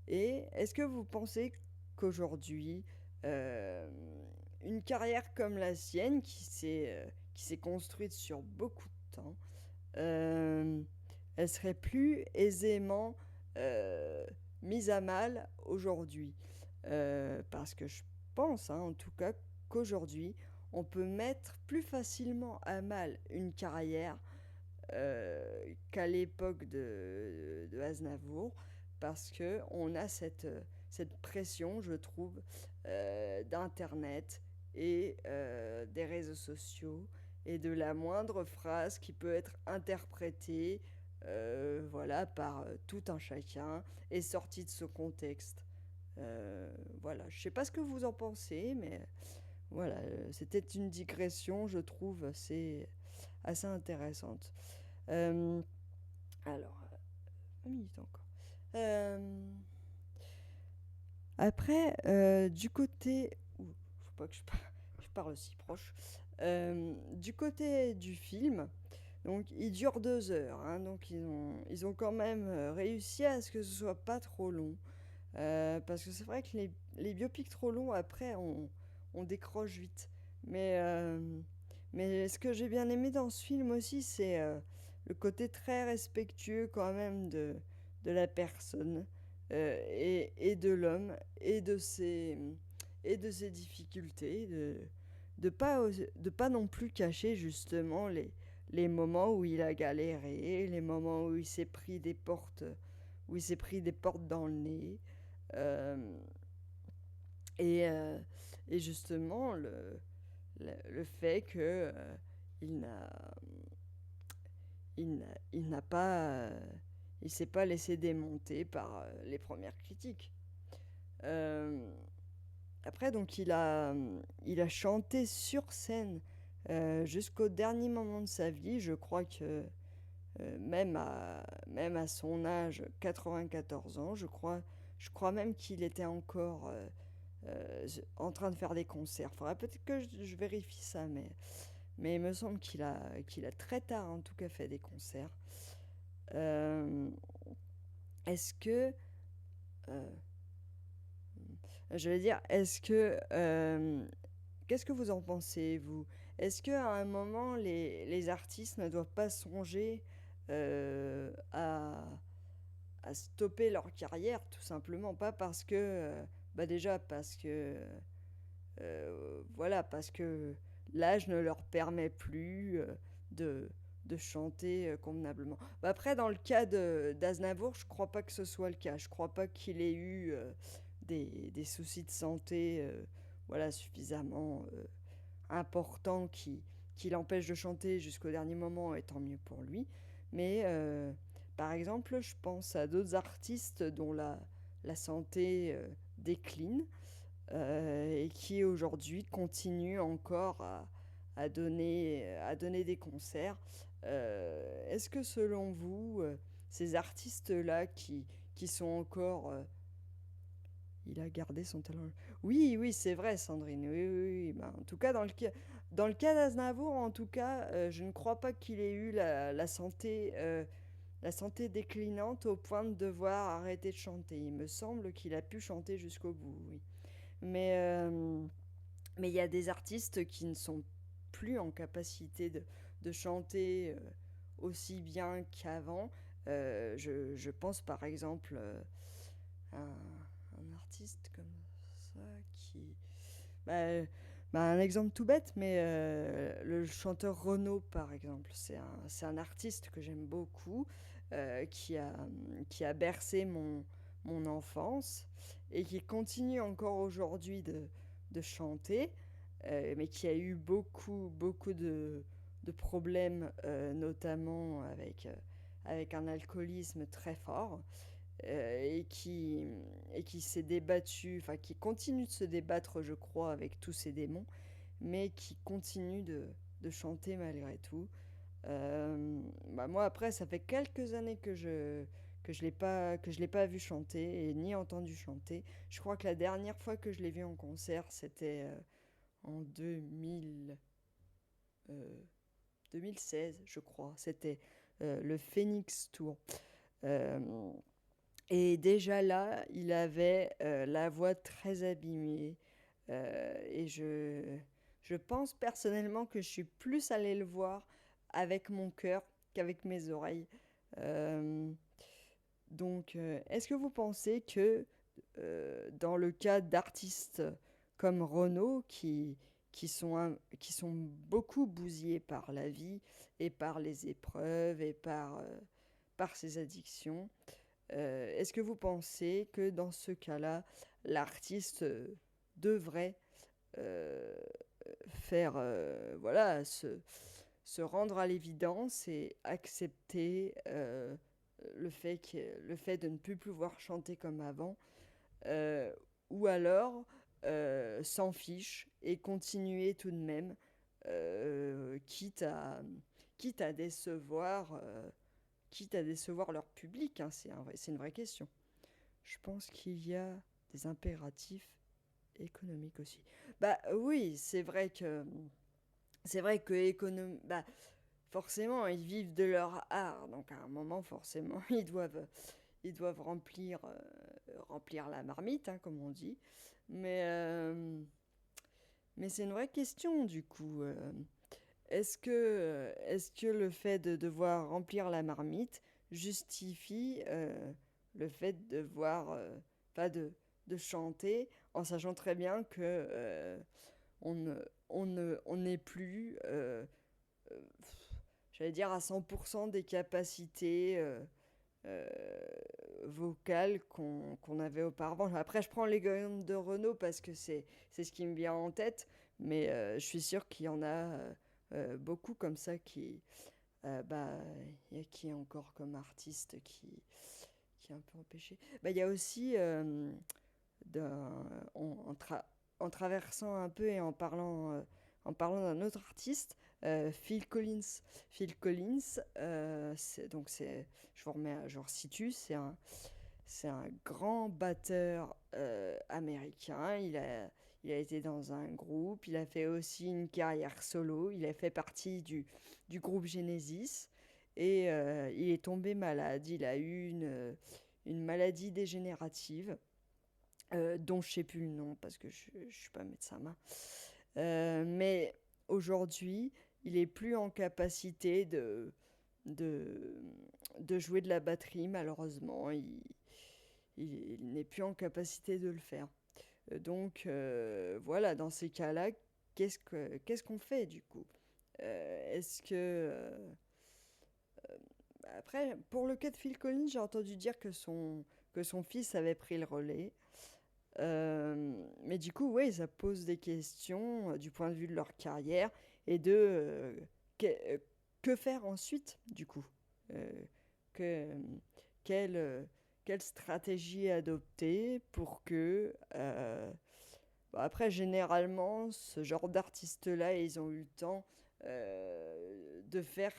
et est-ce que vous pensez qu'aujourd'hui, euh, une carrière comme la sienne, qui s'est construite sur beaucoup de temps, euh, elle serait plus aisément euh, mise à mal aujourd'hui? Parce que je pense, hein, en tout cas, qu'aujourd'hui, on peut mettre plus facilement à mal une carrière qu'à l'époque de Aznavour, parce que on a cette pression, je trouve, d'Internet et des réseaux sociaux, et de la moindre phrase qui peut être interprétée voilà, par tout un chacun, est sorti de ce contexte. Voilà, je sais pas ce que vous en pensez, mais voilà, c'était une digression, je trouve, assez intéressante. Euh, alors, 1 minute encore. Euh, Après, du côté... Faut pas que je parle aussi proche. Du côté du film, donc il dure 2 heures, hein, donc ils ont quand même réussi à ce que ce soit pas trop long. Parce que c'est vrai que les biopics trop longs, après, on décroche vite. Mais, euh, mais ce que j'ai bien aimé dans ce film aussi, c'est le côté très respectueux quand même de la personne et de l'homme et de ses difficultés. De pas non plus cacher justement les moments où il a galéré, les moments où il s'est pris des portes, dans le nez. Euh, et, euh, et justement, le fait que il n'a il n'a pas il s'est pas laissé démonter par les premières critiques. Euh, Après, donc, il a chanté sur scène jusqu'au dernier moment de sa vie. Je crois que même à son âge, 94 ans, je crois même qu'il était encore en train de faire des concerts. Faudrait peut-être que je vérifie ça, mais il me semble qu'il a très tard en tout cas fait des concerts. Euh, est-ce que... euh, je vais dire, qu'est-ce que vous en pensez, vous? Est-ce qu'à un moment, les artistes ne doivent pas songer à stopper leur carrière, tout simplement? Pas parce que... bah déjà, parce que... voilà, parce que l'âge ne leur permet plus de, de chanter convenablement. Bah après, dans le cas d'Aznavour, je crois pas que ce soit le cas. Je crois pas qu'il ait eu des soucis de santé voilà, suffisamment importants qui l'empêchent de chanter jusqu'au dernier moment, et tant mieux pour lui. Mais par exemple, je pense à d'autres artistes dont la santé décline et qui aujourd'hui continue encore à donner des concerts. Est-ce que selon vous, ces artistes-là qui sont encore... il a gardé son talent. Oui, oui, c'est vrai, Sandrine. Oui, oui, oui. Ben, en tout cas, dans le cas d'Aznavour, en tout cas, je ne crois pas qu'il ait eu la santé déclinante au point de devoir arrêter de chanter. Il me semble qu'il a pu chanter jusqu'au bout, oui. Mais il y a des artistes qui ne sont plus en capacité de chanter aussi bien qu'avant. Je pense par exemple à un artiste comme ça qui... Bah, un exemple tout bête, mais le chanteur Renaud, par exemple, c'est un artiste que j'aime beaucoup, qui a bercé mon enfance et qui continue encore aujourd'hui de chanter, mais qui a eu beaucoup, beaucoup de problèmes, notamment avec un alcoolisme très fort, et qui s'est débattu, enfin qui continue de se débattre, je crois, avec tous ses démons, mais qui continue de chanter malgré tout. Moi après, ça fait quelques années que je l'ai pas vu chanter et ni entendu chanter. Je crois que la dernière fois que je l'ai vu en concert, c'était en 2016, je crois. C'était le Phoenix Tour. Euh, et déjà là, il avait la voix très abîmée. Et je pense personnellement que je suis plus allée le voir avec mon cœur qu'avec mes oreilles. Euh, donc, est-ce que vous pensez que dans le cas d'artistes comme Renaud, qui sont beaucoup bousillés par la vie et par les épreuves et par ses addictions, est-ce que vous pensez que dans ce cas-là, l'artiste devrait euh, faire, voilà, se rendre à l'évidence et accepter le fait de ne plus pouvoir chanter comme avant, euh, ou alors s'en fiche et continuer tout de même, euh, quitte à, quitte à décevoir, quitte à décevoir leur public, hein, c'est une vraie question. Je pense qu'il y a des impératifs économiques aussi. Bah oui, c'est vrai que bah, forcément ils vivent de leur art, donc à un moment forcément ils doivent remplir la marmite, hein, comme on dit. Mais, euh, mais c'est une vraie question du coup. Est-ce que le fait de devoir remplir la marmite justifie le fait de devoir, pas de chanter en sachant très bien que on n'est plus, euh, j'allais dire, à 100% des capacités euh, vocales qu'on avait auparavant. Après, je prends l'exemple de Renault parce que c'est ce qui me vient en tête, mais je suis sûre qu'il y en a beaucoup comme ça bah, il y a qui encore comme artiste qui est un peu empêché. Bah, il y a aussi, d'un- en, en tra- en traversant un peu et en parlant d'un autre artiste, Phil Collins. Phil Collins, je vous remets, je vous resitue, c'est un grand batteur américain. Il a été dans un groupe, il a fait aussi une carrière solo, il a fait partie du groupe Genesis et il est tombé malade. Il a eu une maladie dégénérative dont je ne sais plus le nom parce que je ne suis pas médecin. Mais aujourd'hui, il est plus en capacité de, de jouer de la batterie, malheureusement. Il n'est plus en capacité de le faire. Donc voilà, dans ces cas-là, qu'est-ce qu'on fait du coup? Est-ce que... après, pour le cas de Phil Collins, j'ai entendu dire que son fils avait pris le relais. Mais du coup, ouais, ça pose des questions du point de vue de leur carrière et de que, euh, que faire ensuite, du coup. Euh, que, quelle, quelle stratégie adopter pour que... après, généralement, ce genre d'artistes-là, ils ont eu le temps de faire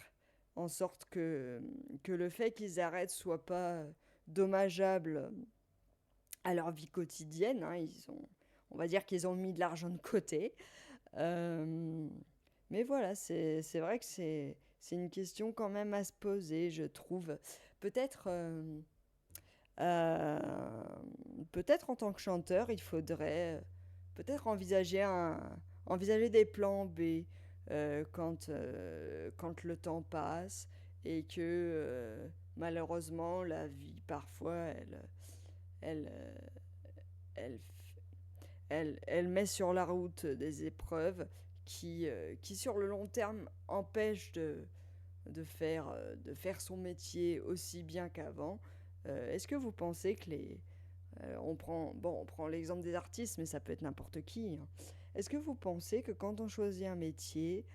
en sorte que le fait qu'ils arrêtent soit pas dommageable à leur vie quotidienne, hein. On va dire qu'ils ont mis de l'argent de côté. Euh, mais voilà, c'est vrai que c'est une question quand même à se poser, je trouve. Peut-être euh, peut-être en tant que chanteur, il faudrait peut-être envisager des plans B quand le temps passe et que malheureusement la vie parfois elle, elle, elle met sur la route des épreuves qui sur le long terme empêchent de faire son métier aussi bien qu'avant. Est-ce que vous pensez que on prend l'exemple des artistes, mais ça peut être n'importe qui, hein. Est-ce que vous pensez que quand on choisit un métier,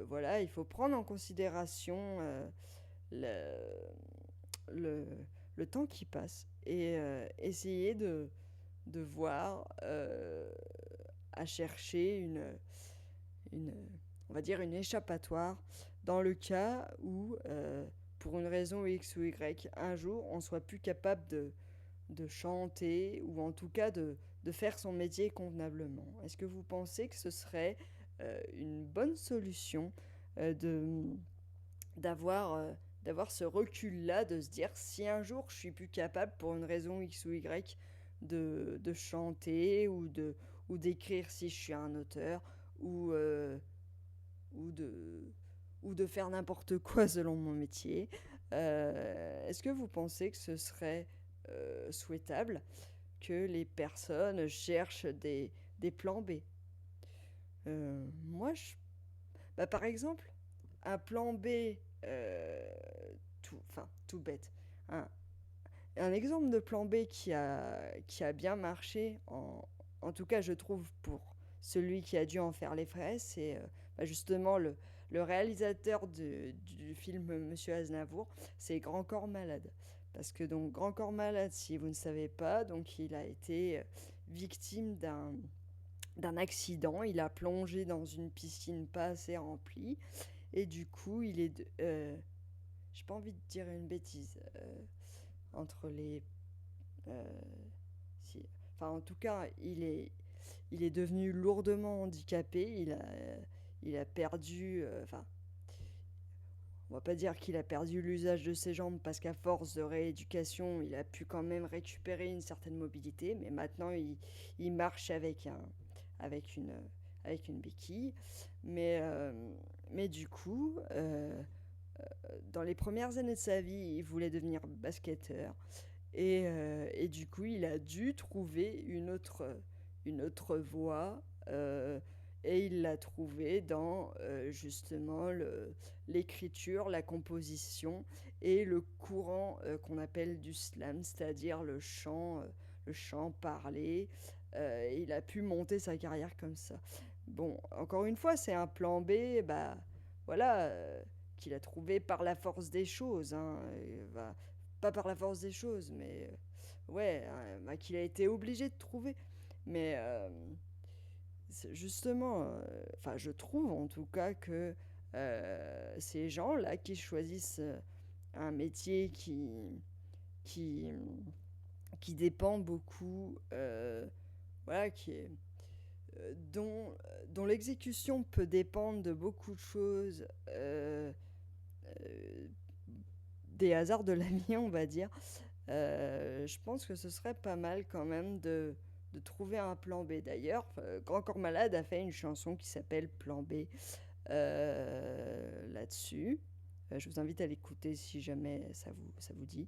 voilà, il faut prendre en considération le, le temps qui passe et essayer de voir à chercher une, on va dire une échappatoire dans le cas où, pour une raison X ou Y, un jour on soit plus capable de chanter ou en tout cas de faire son métier convenablement. Est-ce que vous pensez que ce serait une bonne solution de d'avoir d'avoir ce recul-là, de se dire si un jour je suis plus capable pour une raison X ou Y de chanter ou d'écrire si je suis un auteur ou, ou, de, ou de faire n'importe quoi selon mon métier. Est-ce que vous pensez que ce serait souhaitable que les personnes cherchent des plans B? Moi, bah, par exemple, un plan B euh, tout bête. Un, un exemple de plan B qui a bien marché, en tout cas je trouve pour celui qui a dû en faire les frais, c'est bah, justement le réalisateur du film Monsieur Aznavour, c'est Grand Corps Malade. Parce que donc Grand Corps Malade, si vous ne savez pas, donc il a été victime d'un accident. Il a plongé dans une piscine pas assez remplie et du coup, j'ai pas envie de dire une bêtise. Entre les, euh, si, enfin en tout cas, il est devenu lourdement handicapé. Il a perdu, enfin on va pas dire qu'il a perdu l'usage de ses jambes parce qu'à force de rééducation, il a pu quand même récupérer une certaine mobilité, mais maintenant il marche avec une, avec une béquille. Mais, euh, mais du coup, dans les premières années de sa vie, il voulait devenir basketteur. Et du coup, il a dû trouver une autre voie. Et il l'a trouvée dans justement l'écriture, la composition et le courant qu'on appelle du slam, c'est-à-dire le chant parlé. Il a pu monter sa carrière comme ça. Bon, encore une fois, c'est un plan B, bah voilà, qu'il a trouvé par la force des choses. Hein, bah, pas par la force des choses, mais ouais, bah, qu'il a été obligé de trouver. Mais justement, enfin, je trouve en tout cas que ces gens-là qui choisissent un métier qui, qui dépend beaucoup, voilà, dont l'exécution peut dépendre de beaucoup de choses, euh, des hasards de la vie, on va dire. Je pense que ce serait pas mal quand même de trouver un plan B. D'ailleurs, Grand Corps Malade a fait une chanson qui s'appelle Plan B là-dessus. Je vous invite à l'écouter si jamais ça vous dit.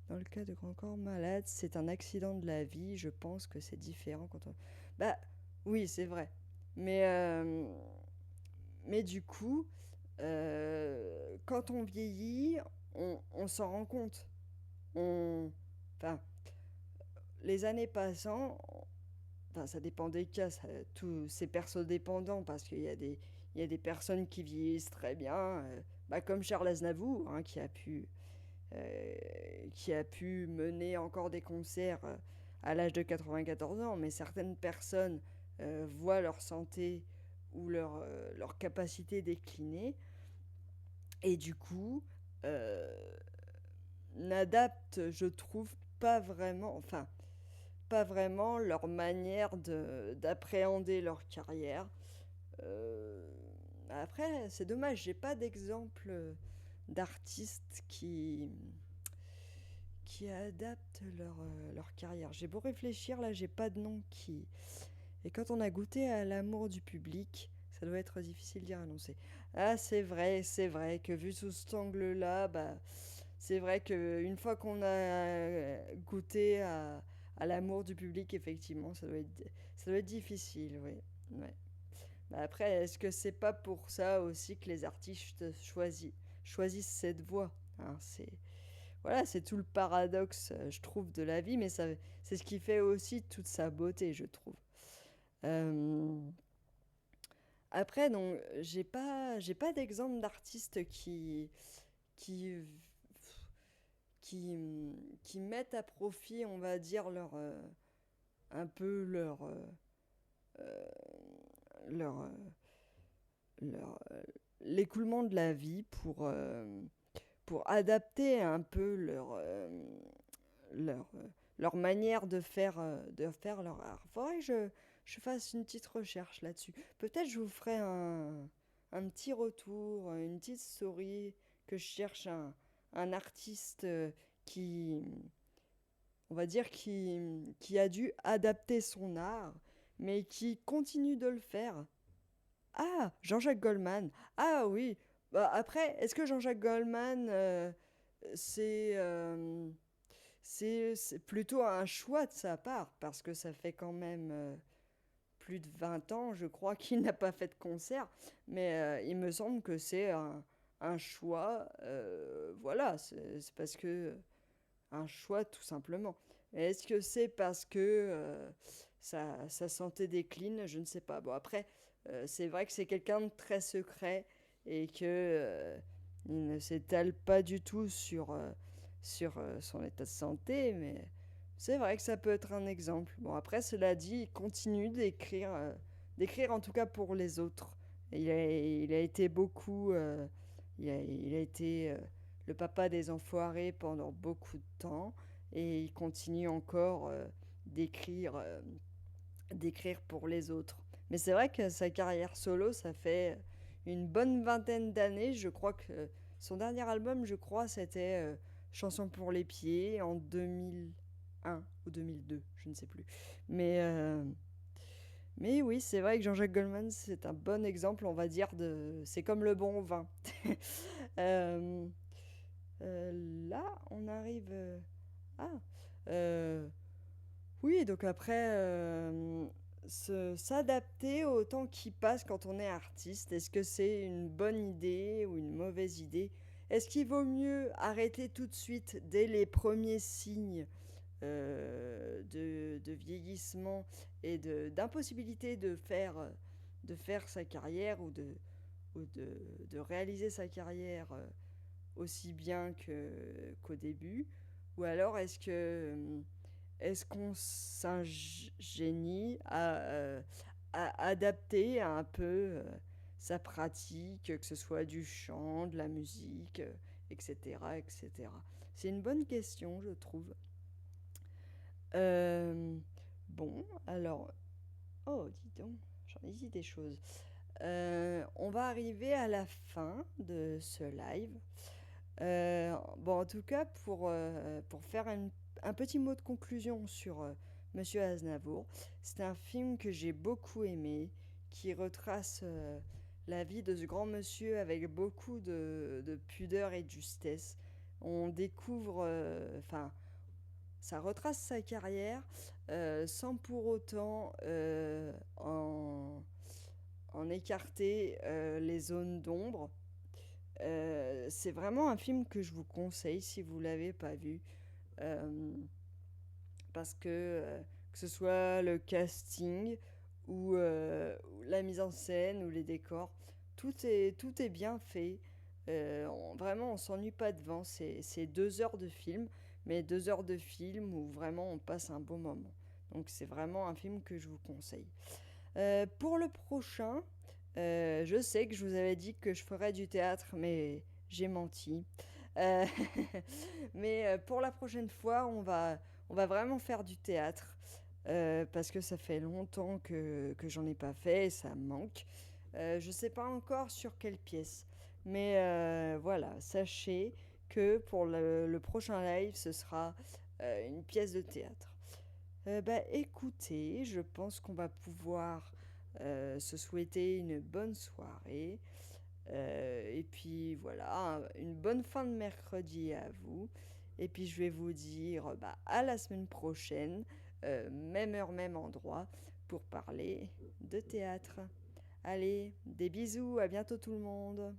Dans le cas de Grand Corps Malade, c'est un accident de la vie. Je pense que c'est différent quand on... Bah oui, c'est vrai. Mais, euh, mais du coup, quand on vieillit, on s'en rend compte. On... Enfin, les années passant, enfin, ça dépend des cas, tout, c'est perso-dépendant parce il y a des personnes qui vieillissent très bien, bah, comme Charles Aznavour, hein, qui a pu mener encore des concerts à l'âge de 94 ans, mais certaines personnes voient leur santé ou leur capacité décliner et du coup euh, n'adaptent, je trouve, pas vraiment, enfin, pas vraiment leur manière d'appréhender leur carrière. Euh, Après, c'est dommage, j'ai pas d'exemple d'artistes qui adaptent leur carrière. J'ai beau réfléchir, là, j'ai pas de nom qui. Et quand on a goûté à l'amour du public, ça doit être difficile d'y renoncer. Ah, c'est vrai que vu sous cet angle-là, bah, c'est vrai qu'une fois qu'on a goûté à l'amour du public, effectivement, ça doit être difficile, oui. Ouais. Bah après, est-ce que c'est pas pour ça aussi que les artistes choisissent cette voie, hein, voilà, c'est tout le paradoxe, je trouve, de la vie, mais c'est ce qui fait aussi toute sa beauté, je trouve. Euh, Après, donc, j'ai pas d'exemple d'artistes qui, qui mettent à profit, on va dire, un peu euh, leur, l'écoulement de la vie pour adapter un peu leur, leur manière de faire leur art. Faudrait que je fasse une petite recherche là-dessus. Peut-être je vous ferai un petit retour, une petite story, que je cherche un artiste qui, on va dire, qui a dû adapter son art, mais qui continue de le faire. Ah, Jean-Jacques Goldman. Ah oui. Bah, après, est-ce que Jean-Jacques Goldman, c'est c'est plutôt un choix de sa part, parce que ça fait quand même plus de 20 ans, je crois, qu'il n'a pas fait de concert. Mais il me semble que c'est un choix. Voilà, c'est parce que un choix tout simplement. Est-ce que c'est parce que sa santé décline? Je ne sais pas. Bon, après, c'est vrai que c'est quelqu'un de très secret et que il ne s'étale pas du tout sur son état de santé, mais c'est vrai que ça peut être un exemple. Bon, après, cela dit, il continue d'écrire en tout cas pour les autres. Il a été beaucoup, il a été le papa des enfoirés pendant beaucoup de temps, et il continue encore d'écrire, d'écrire pour les autres. Mais c'est vrai que sa carrière solo, ça fait une bonne vingtaine d'années. Je crois que son dernier album, je crois, c'était Chanson pour les pieds en 2001 ou 2002, je ne sais plus. Mais, euh, mais oui, c'est vrai que Jean-Jacques Goldman, c'est un bon exemple, on va dire, de... C'est comme le bon vin. Euh, Là, on arrive... Ah, euh, oui, donc après, s'adapter au temps qui passe quand on est artiste, est-ce que c'est une bonne idée ou une mauvaise idée? Est-ce qu'il vaut mieux arrêter tout de suite dès les premiers signes de vieillissement et d'impossibilité de faire sa carrière ou de réaliser sa carrière aussi bien qu'au début? Ou alors est-ce qu'on s'ingénie à adapter un peu sa pratique, que ce soit du chant, de la musique, etc., etc. C'est une bonne question, je trouve. Euh, bon, alors, oh, dis donc, j'en ai dit des choses. On va arriver à la fin de ce live. Bon, en tout cas, pour faire un petit mot de conclusion sur Monsieur Aznavour, c'est un film que j'ai beaucoup aimé, qui retrace la vie de ce grand monsieur avec beaucoup de pudeur et de justesse. On découvre, enfin, ça retrace sa carrière sans pour autant en écarter les zones d'ombre. C'est vraiment un film que je vous conseille si vous ne l'avez pas vu. Euh, Parce que ce soit le casting ou la mise en scène ou les décors, tout est bien fait. Vraiment, on s'ennuie pas devant. C'est 2 heures de film, mais 2 heures de film où vraiment on passe un bon moment. Donc c'est vraiment un film que je vous conseille. Pour le prochain, je sais que je vous avais dit que je ferais du théâtre, mais j'ai menti. Euh, mais pour la prochaine fois, on va vraiment faire du théâtre. Parce que ça fait longtemps que j'en ai pas fait et ça me manque. Je sais pas encore sur quelle pièce. Mais voilà, sachez que pour le prochain live, ce sera une pièce de théâtre. Bah écoutez, je pense qu'on va pouvoir se souhaiter une bonne soirée. Et puis voilà, une bonne fin de mercredi à vous. Et puis je vais vous dire bah, à la semaine prochaine, même heure, même endroit, pour parler de théâtre. Allez, des bisous, à bientôt tout le monde.